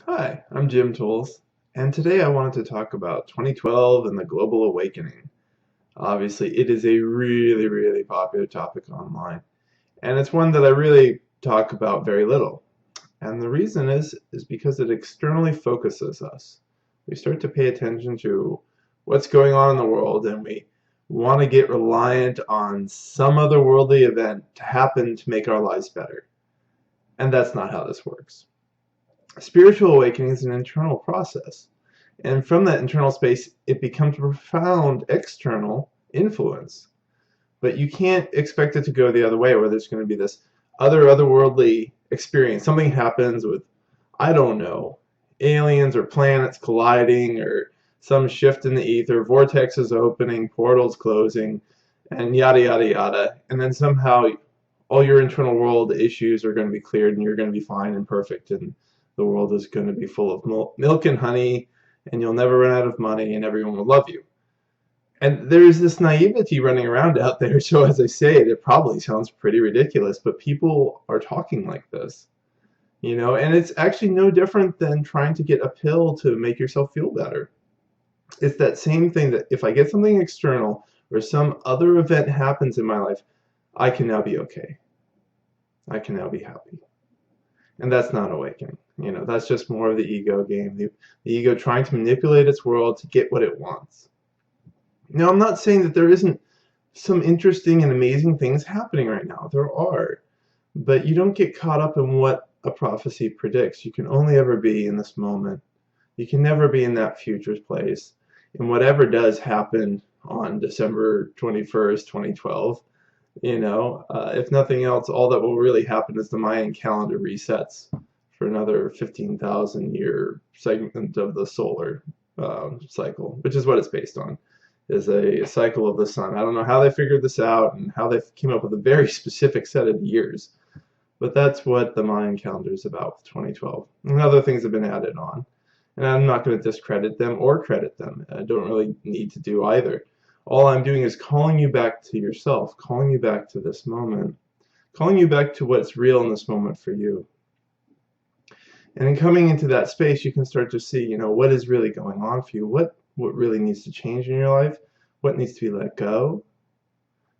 Hi, I'm Jim Tools, and today I wanted to talk about 2012 and the global awakening. Obviously, it is a really popular topic online, and it's one that I really talk about very little. And the reason is because it externally focuses us. We start to pay attention to what's going on in the world, and we want to get reliant on some other worldly event to happen to make our lives better. And that's not how this works. Spiritual awakening is an internal process. And from that internal space, it becomes a profound external influence. But you can't expect it to go the other way, where there's going to be this otherworldly experience. Something happens with, I don't know, aliens or planets colliding, or some shift in the ether, vortexes opening, portals closing, and yada yada yada. And then somehow all your internal world issues are going to be cleared, and you're going to be fine and perfect, and the world is going to be full of milk and honey, and you'll never run out of money, and everyone will love you. And there's this naivety running around out there, so as I say it probably sounds pretty ridiculous, but people are talking like this, and it's actually no different than trying to get a pill to make yourself feel better. It's that same thing, that if I get something external or some other event happens in my life, I can now be okay. I can now be happy. And that's not awakening. That's just more of the ego game. The ego trying to manipulate its world to get what it wants. Now, I'm not saying that there isn't some interesting and amazing things happening right now. There are. But you don't get caught up in what a prophecy predicts. You can only ever be in this moment. You can never be in that future place. And whatever does happen on December 21st, 2012, if nothing else, all that will really happen is the Mayan calendar resets for another 15,000 year segment of the solar cycle, which is what it's based on, is a cycle of the sun. I don't know how they figured this out and how they came up with a very specific set of years, but that's what the Mayan calendar is about with 2012. And other things have been added on. And I'm not going to discredit them or credit them. I don't really need to do either. All I'm doing is calling you back to yourself, calling you back to this moment, calling you back to what's real in this moment for you. And in coming into that space, you can start to see, what is really going on for you, what really needs to change in your life, what needs to be let go.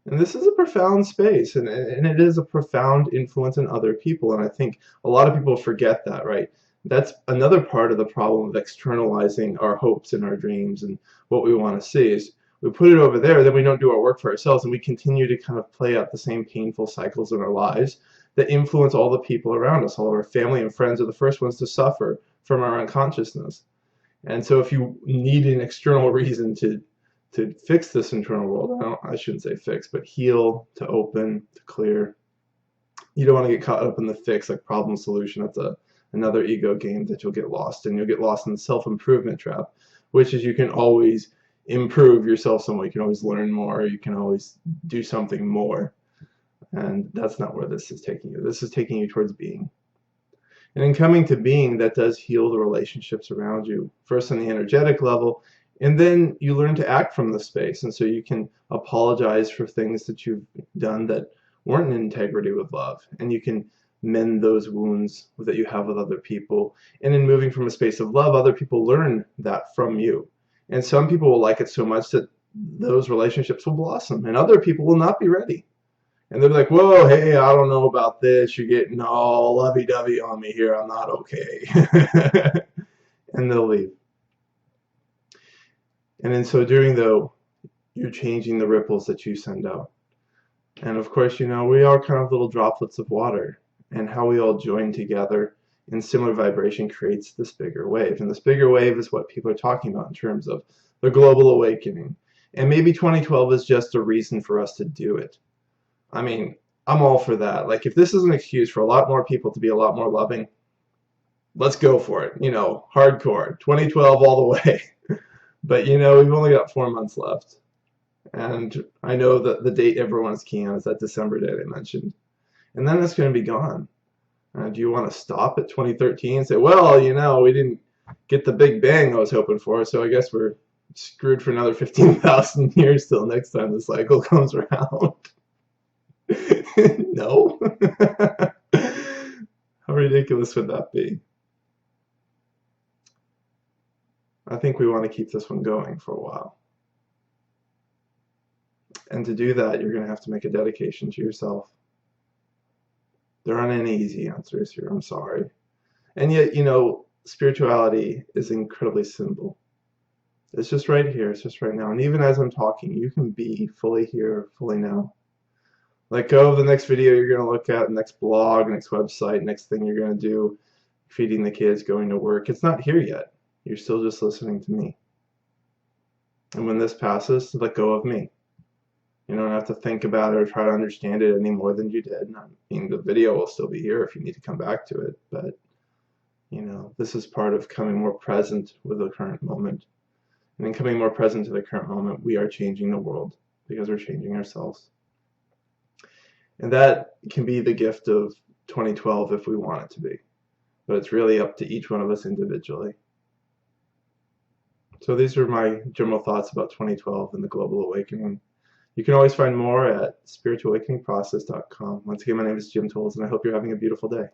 And this is a profound space, and it is a profound influence on other people. And I think a lot of people forget that, right? That's another part of the problem of externalizing our hopes and our dreams and what we want to see is we put it over there, then we don't do our work for ourselves, and we continue to kind of play out the same painful cycles in our lives that influence all the people around us. All of our family and friends are the first ones to suffer from our unconsciousness. And so if you need an external reason to fix this internal world, I shouldn't say fix, but heal, to open, to clear, you don't want to get caught up in the fix, like problem solution. That's another ego game that you'll get lost in. You'll get lost in the self-improvement trap, which is you can always improve yourself some way. You can always learn more. You can always do something more. And that's not where this is taking you. This is taking you towards being. And in coming to being, that does heal the relationships around you, first on the energetic level, and then you learn to act from the space. And so you can apologize for things that you've done that weren't in integrity with love, and you can mend those wounds that you have with other people. And in moving from a space of love, other people learn that from you. And some people will like it so much that those relationships will blossom, and other people will not be ready. And they're like, whoa, hey, I don't know about this. You're getting all lovey-dovey on me here. I'm not okay. And they'll leave. And in so doing, though, you're changing the ripples that you send out. And of course, we are kind of little droplets of water. And how we all join together in similar vibration creates this bigger wave. And this bigger wave is what people are talking about in terms of the global awakening. And maybe 2012 is just a reason for us to do it. I mean, I'm all for that. Like, if this is an excuse for a lot more people to be a lot more loving, let's go for it. Hardcore. 2012 all the way. But, we've only got 4 months left. And I know that the date everyone's keen on is that December date I mentioned. And then it's going to be gone. Do you want to stop at 2013 and say, well, we didn't get the big bang I was hoping for, so I guess we're screwed for another 15,000 years till next time the cycle comes around? No. How ridiculous would that be? I think we want to keep this one going for a while. And to do that, you're going to have to make a dedication to yourself. There aren't any easy answers here, I'm sorry. And yet, spirituality is incredibly simple. It's just right here, it's just right now. And even as I'm talking, you can be fully here, fully now. Let go of the next video you're going to look at, next blog, next website, next thing you're going to do, feeding the kids, going to work. It's not here yet. You're still just listening to me. And when this passes, let go of me. You don't have to think about it or try to understand it any more than you did. I mean, the video will still be here if you need to come back to it, but this is part of coming more present with the current moment. And in coming more present to the current moment, we are changing the world because we're changing ourselves. And that can be the gift of 2012 if we want it to be. But it's really up to each one of us individually. So these are my general thoughts about 2012 and the global awakening. You can always find more at spiritualawakeningprocess.com. Once again, my name is Jim Tolles, and I hope you're having a beautiful day.